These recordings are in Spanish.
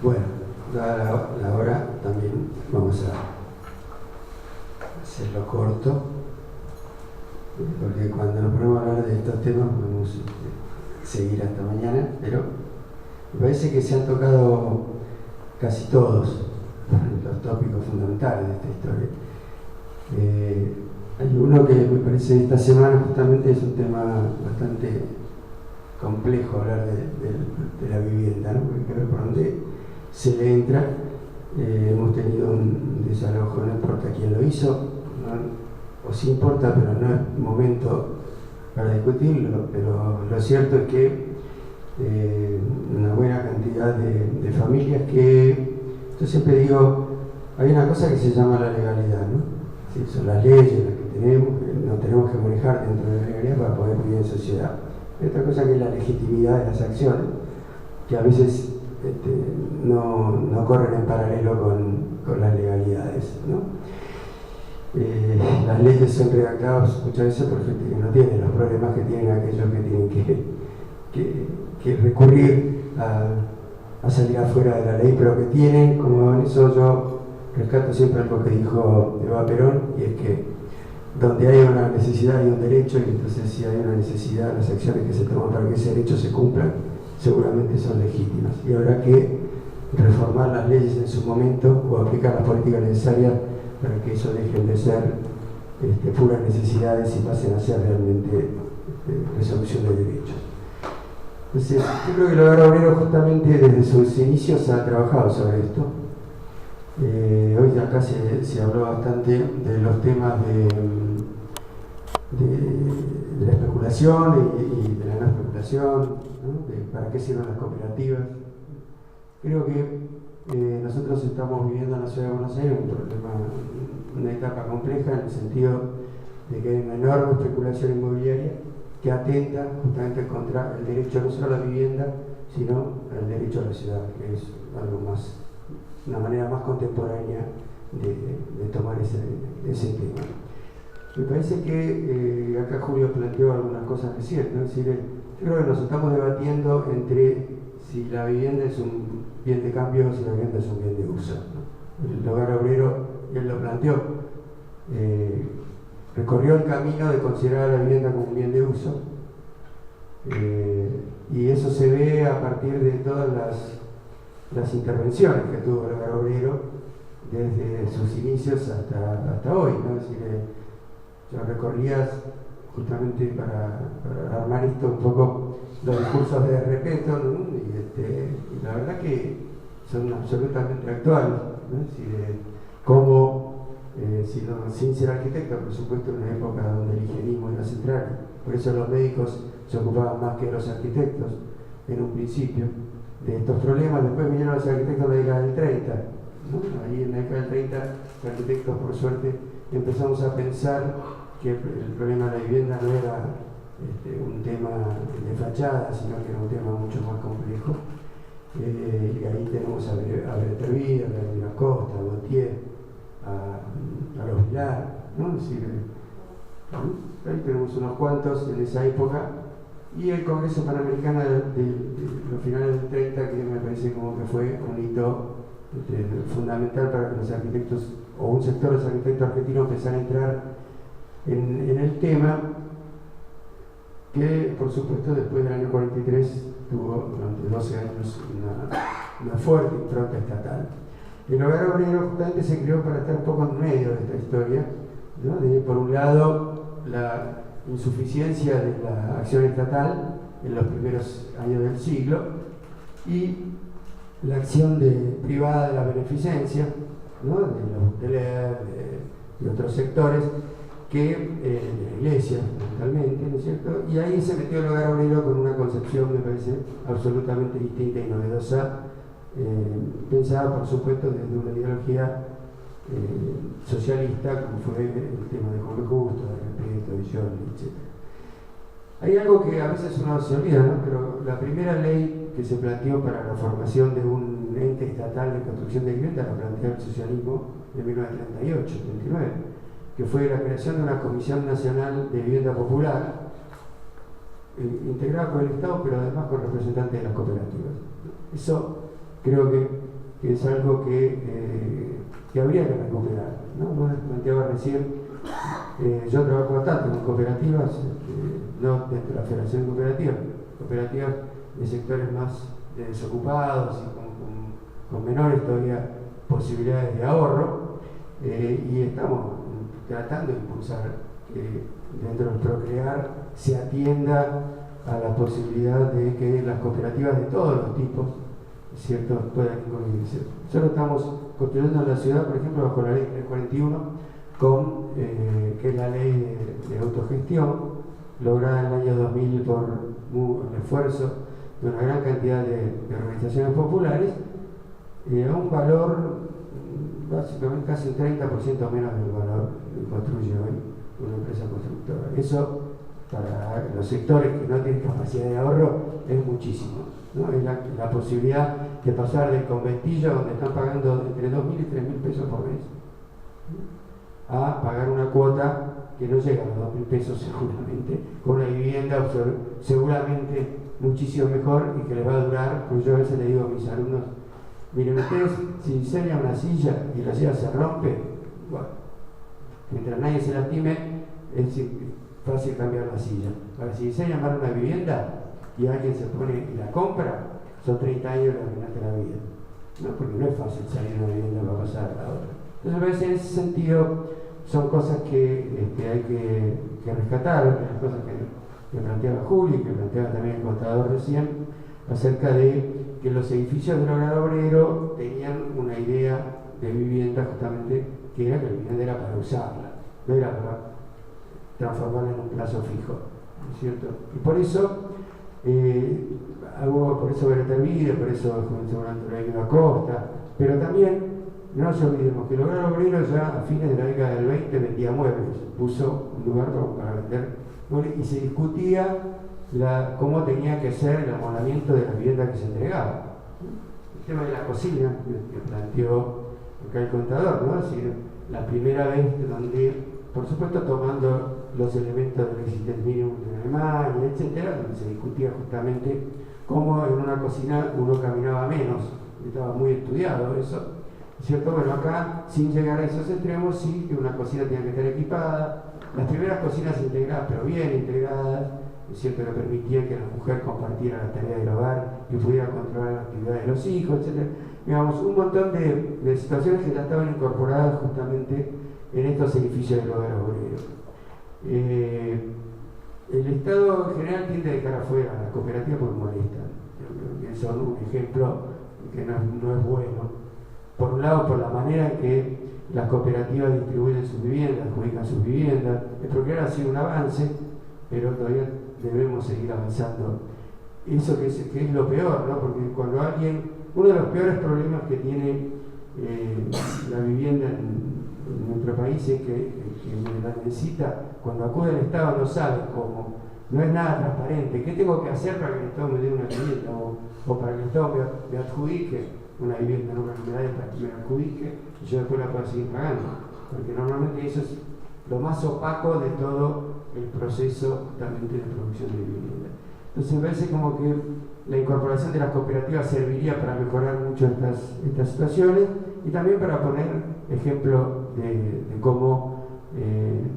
Bueno, dada la hora, también vamos a hacerlo corto, porque cuando nos ponemos a hablar de estos temas podemos seguir hasta mañana, pero me parece que se han tocado casi todos los tópicos fundamentales de esta historia. Hay uno que me parece esta semana justamente es un tema bastante complejo hablar de la vivienda, ¿no? Porque hay que ver por dónde se le entra. Hemos tenido un desalojo, no importa quién lo hizo, ¿no? O sí importa, pero no es momento para discutirlo, pero lo cierto es que una buena cantidad de familias que, yo siempre digo, hay una cosa que se llama la legalidad, ¿no? Sí, son las leyes las que tenemos, nos tenemos que manejar dentro de la legalidad para poder vivir en sociedad. Hay otra cosa que es la legitimidad de las acciones, que a veces no corren en paralelo con las legalidades, ¿no? Las leyes son redactadas muchas veces por gente que no tiene los problemas que tienen aquellos que tienen que recurrir a salir afuera de la ley, pero que tienen, como en eso yo rescato siempre algo que dijo Eva Perón, y es que donde hay una necesidad hay un derecho, y entonces si hay una necesidad, las acciones que se toman para que ese derecho se cumplan seguramente son legítimas, y habrá que reformar las leyes en su momento o aplicar las políticas necesarias para que eso dejen de ser puras necesidades y pasen a ser realmente resolución de derechos. Entonces, yo creo que el Hogar Obrero justamente desde sus inicios ha trabajado sobre esto. Hoy acá se habló bastante de los temas de la especulación y de la no especulación, ¿no? De para qué sirven las cooperativas. Creo que nosotros estamos viviendo en la ciudad de Buenos Aires un problema, una etapa compleja en el sentido de que hay una enorme especulación inmobiliaria que atenta justamente contra el derecho no solo a la vivienda, sino al derecho a la ciudad, que es algo más, una manera más contemporánea de tomar ese tema. Me parece que acá Julio planteó algunas cosas recientes, ¿no? Es decir, yo creo que nos estamos debatiendo entre si la vivienda es un bien de cambio o si la vivienda es un bien de uso, ¿no? El Hogar Obrero, él lo planteó, recorrió el camino de considerar a la vivienda como un bien de uso, y eso se ve a partir de todas las intervenciones que tuvo el Hogar Obrero desde sus inicios hasta hoy, ¿no? Es decir, yo recorría justamente para armar esto un poco los discursos de respeto, ¿no? Y la verdad que son absolutamente actuales, ¿no? Es decir, cómo, sin ser arquitecto, por supuesto, en una época donde el higienismo era central, por eso los médicos se ocupaban más que los arquitectos en un principio de estos problemas. Después vinieron los arquitectos de la década del 30, ¿no? Ahí en la década del 30 los arquitectos, por suerte, empezamos a pensar que el problema de la vivienda no era un tema de fachada, sino que era un tema mucho más complejo. Y ahí tenemos a Beterbiev, a Vladimir Costa, a Gautier, a los Vilar, ¿no? Es decir, ahí tenemos unos cuantos en esa época. Y el Congreso Panamericano de los finales del 30, que me parece como que fue un hito fundamental para que los arquitectos, o un sector de los arquitectos argentinos, empezara a entrar en el tema, que por supuesto después del año 43 tuvo durante 12 años una fuerte impronta estatal. El Hogar Obrero justamente se creó para estar un poco en medio de esta historia, ¿no? Por un lado, la insuficiencia de la acción estatal en los primeros años del siglo y la acción privada de la beneficencia, ¿no? De los hoteleros, de otros sectores, que de la iglesia fundamentalmente, ¿no es cierto? Y ahí se metió el Hogar Obrero con una concepción, me parece, absolutamente distinta y novedosa, pensada por supuesto desde una ideología socialista, como fue el tema de Jorge Justo, de respeto, visión, etc. Hay algo que a veces uno se olvida, ¿no? Pero la primera ley que se planteó para la formación de un ente estatal de construcción de vivienda la planteó el socialismo en 1938-39, que fue la creación de una Comisión Nacional de Vivienda Popular, integrada con el Estado, pero además con representantes de las cooperativas. Eso creo que es algo que habría que recuperar, ¿no? Vos planteabas recién, yo trabajo bastante con cooperativas, no dentro de la Federación Cooperativa, cooperativas de sectores más desocupados y con menores todavía posibilidades de ahorro, y estamos tratando de impulsar que dentro del Procrear se atienda a la posibilidad de que las cooperativas de todos los tipos, ¿cierto?, puedan incluirse. Nosotros estamos construyendo en la ciudad, por ejemplo, bajo la ley 341, que es la ley de autogestión, lograda en el año 2000 por el esfuerzo de una gran cantidad de organizaciones populares, a un valor básicamente casi un 30% menos del valor que construye hoy una empresa constructora. Eso, para los sectores que no tienen capacidad de ahorro, es muchísimo, ¿no? Es la posibilidad de pasar del conventillo, donde están pagando entre 2.000 y 3.000 pesos por mes, a pagar una cuota que no llega a los 2.000 pesos seguramente, con una vivienda seguramente muchísimo mejor y que les va a durar. Pues yo a veces le digo a mis alumnos, miren ustedes, si diseñan una silla y la silla se rompe, bueno, mientras nadie se lastime, es fácil cambiar la silla. Ahora, si diseñan mal una vivienda y alguien se pone y la compra, son 30 años y le arruinaste la vida, ¿no? Porque no es fácil salir de una vivienda para pasar a la otra. Entonces, a veces en ese sentido son cosas que hay que rescatar, las cosas que planteaba Julio y que planteaba también el contador recién, acerca de que los edificios del hogar obrero tenían una idea de vivienda justamente que era que la vivienda era para usarla, no era para transformarla en un plazo fijo, ¿no es cierto? Y por eso por eso Berta Vida, por eso Juan Antonio Acosta, pero también no nos olvidemos que el hogar obrero ya a fines de la década del 20 vendía muebles, puso un lugar para vender muebles y se discutía cómo tenía que ser el amonamiento de la vivienda que se entregaba. El tema de la cocina, que planteó acá el contador, ¿no? Es decir, la primera vez donde, por supuesto, tomando los elementos del existente mínimo de Alemania, etcétera, donde se discutía justamente cómo en una cocina uno caminaba menos, estaba muy estudiado eso, ¿cierto? Bueno, acá, sin llegar a esos extremos, sí que una cocina tenía que estar equipada. Las primeras cocinas integradas, pero bien integradas, ¿cierto?, que permitían que la mujer compartiera las tareas del hogar y pudiera controlar las actividades de los hijos, etc. Digamos, un montón de situaciones que ya estaban incorporadas justamente en estos edificios del hogar obrero. El Estado en general tiende a dejar afuera a las cooperativas porque molestan. Yo creo que son un ejemplo que no es bueno. Por un lado, por la manera en que las cooperativas distribuyen sus viviendas, adjudican sus viviendas. El Procrear ha sido un avance, pero todavía debemos seguir avanzando. Eso que es lo peor, ¿no? Porque cuando uno de los peores problemas que tiene la vivienda en nuestro país es que la necesita, cuando acude al Estado no sabe cómo, no es nada transparente. ¿Qué tengo que hacer para que el Estado me dé una vivienda? O para que el Estado me adjudique una vivienda, no me da para que me adjudique y yo después la pueda seguir pagando. Porque normalmente eso es lo más opaco de todo el proceso justamente de producción de vivienda. Entonces me parece como que la incorporación de las cooperativas serviría para mejorar mucho estas situaciones y también para poner ejemplo de cómo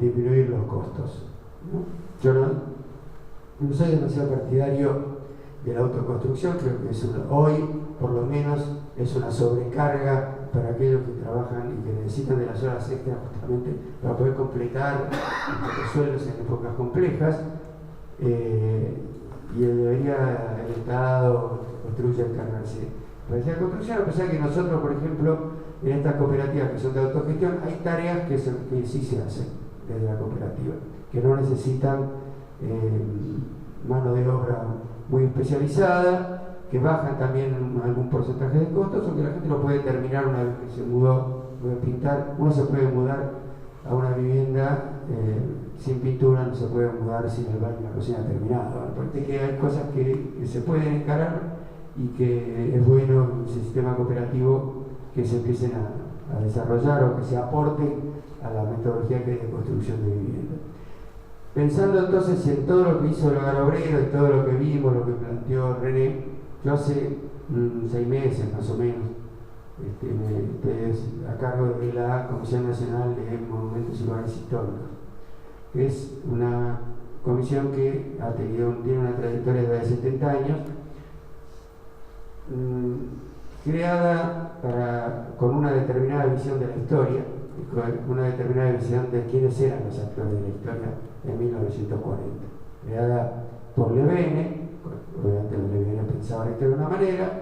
disminuir los costos, ¿no? Yo no soy demasiado partidario de la autoconstrucción, creo que hoy por lo menos es una sobrecarga para aquellos que trabajan y que necesitan de las horas extras justamente para poder completar los sueldos en épocas complejas, y debería el Estado construya encargarse para esa construcción, a pesar que nosotros, por ejemplo, en estas cooperativas que son de autogestión, hay tareas que sí se hacen desde la cooperativa, que no necesitan mano de obra muy especializada, que bajan también algún porcentaje de costos, o que la gente lo puede terminar una vez que se mudó, puede pintar. Uno se puede mudar a una vivienda sin pintura, no se puede mudar sin el baño y la cocina terminada. Aparte que hay cosas que se pueden encarar y que es bueno en el sistema cooperativo que se empiecen a desarrollar o que se aporten a la metodología que hay de construcción de vivienda. Pensando entonces en todo lo que hizo el Hogar Obrero y todo lo que vimos, lo que planteó René, yo hace 6 meses más o menos estoy a cargo de la Comisión Nacional de Monumentos y Lugares Históricos, que es una comisión que tiene una trayectoria de 70 años, creada con una determinada visión de la historia, con una determinada visión de quiénes eran los actores de la historia en 1940. Creada por Levene, obviamente Levene pensaba la historia de una manera,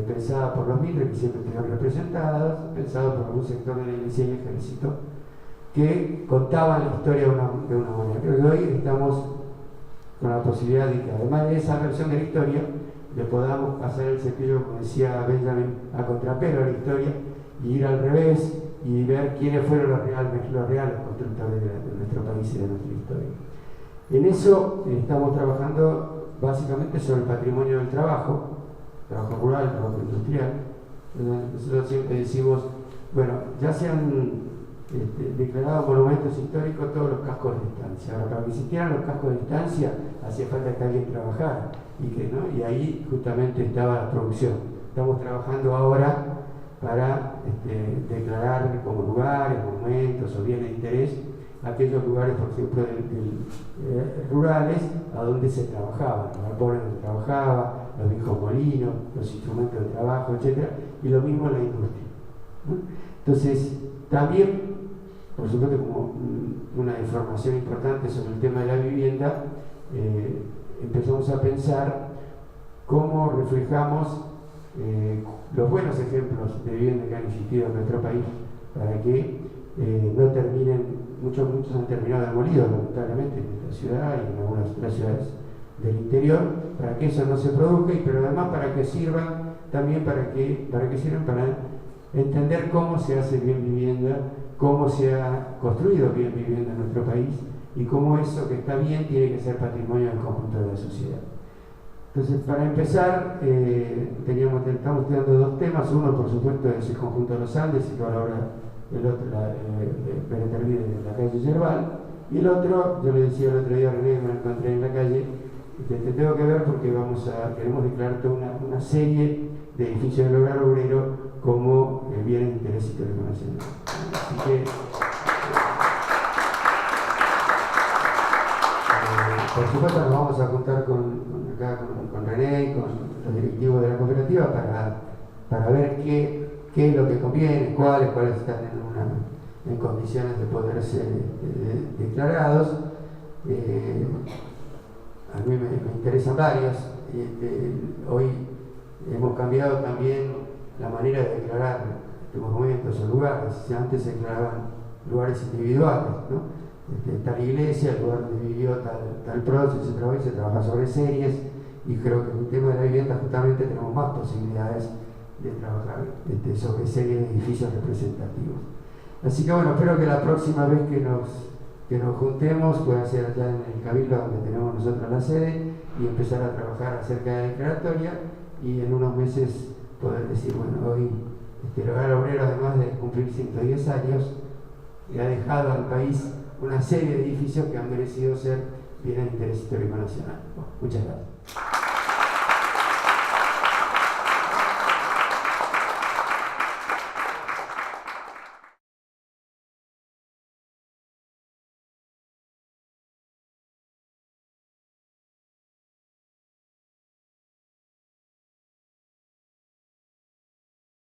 pensada por los Mitre, que siempre estuvieron representados, pensada por algún sector de la Iglesia y el Ejército, que contaban la historia de una manera. Creo que hoy estamos con la posibilidad de que, además de esa versión de la historia, le podamos pasar el cepillo, como decía Benjamin, a contrapelo a la historia y ir al revés y ver quiénes fueron los reales constructores de nuestro país y de nuestra historia. En eso estamos trabajando básicamente sobre el patrimonio del trabajo rural, trabajo industrial. Nosotros siempre decimos, bueno, ya se han declarado monumentos históricos todos los cascos de estancia. Ahora, para que existieran los cascos de estancia, hacía falta que alguien trabajara, y ahí justamente estaba la producción. Estamos trabajando ahora para declarar como lugares, monumentos o bienes de interés aquellos lugares, por ejemplo, rurales a donde se trabajaba, los arbores donde trabajaba, los viejos molinos, los instrumentos de trabajo, etc. Y lo mismo en la industria, ¿no? Entonces, también, por supuesto, como una información importante sobre el tema de la vivienda, empezamos a pensar cómo reflejamos los buenos ejemplos de vivienda que han existido en nuestro país para que no terminen, muchos han terminado demolidos lamentablemente en esta ciudad y en algunas otras ciudades del interior, para que eso no se produzca, pero además para que sirvan también para entender cómo se hace bien vivienda, cómo se ha construido bien vivienda en nuestro país y cómo eso que está bien tiene que ser patrimonio del conjunto de la sociedad. Entonces, para empezar, estamos estudiando 2 temas. Uno, por supuesto, es el conjunto de los Andes, y ahora el otro, de la calle Yerbal. Y el otro, yo le decía el otro día a René, que me lo encontré en la calle, te tengo que ver porque queremos declarar toda una serie de edificios del Hogar Obrero como bienes de interés histórico nacional. Así que, por supuesto, nos vamos a juntar con René y con los directivos de la cooperativa para ver qué es lo que conviene, cuáles están en condiciones de poder ser declarados. A mí me interesan varios. Hoy hemos cambiado también la manera de declarar monumentos o lugares. Antes se declaraban lugares individuales, ¿no? Está la iglesia, el lugar donde vivió tal prócer, se trabaja sobre series, y creo que en el tema de la vivienda justamente tenemos más posibilidades de trabajar sobre series de edificios representativos. Así que bueno, espero que la próxima vez que nos juntemos pueda ser allá en el Cabildo donde tenemos nosotros la sede y empezar a trabajar acerca de la declaratoria, y en unos meses poder decir, bueno, hoy el Hogar Obrero, además de cumplir 110 años, le ha dejado al país una serie de edificios que han merecido ser bienes de interés histórico nacional. Bueno, muchas gracias.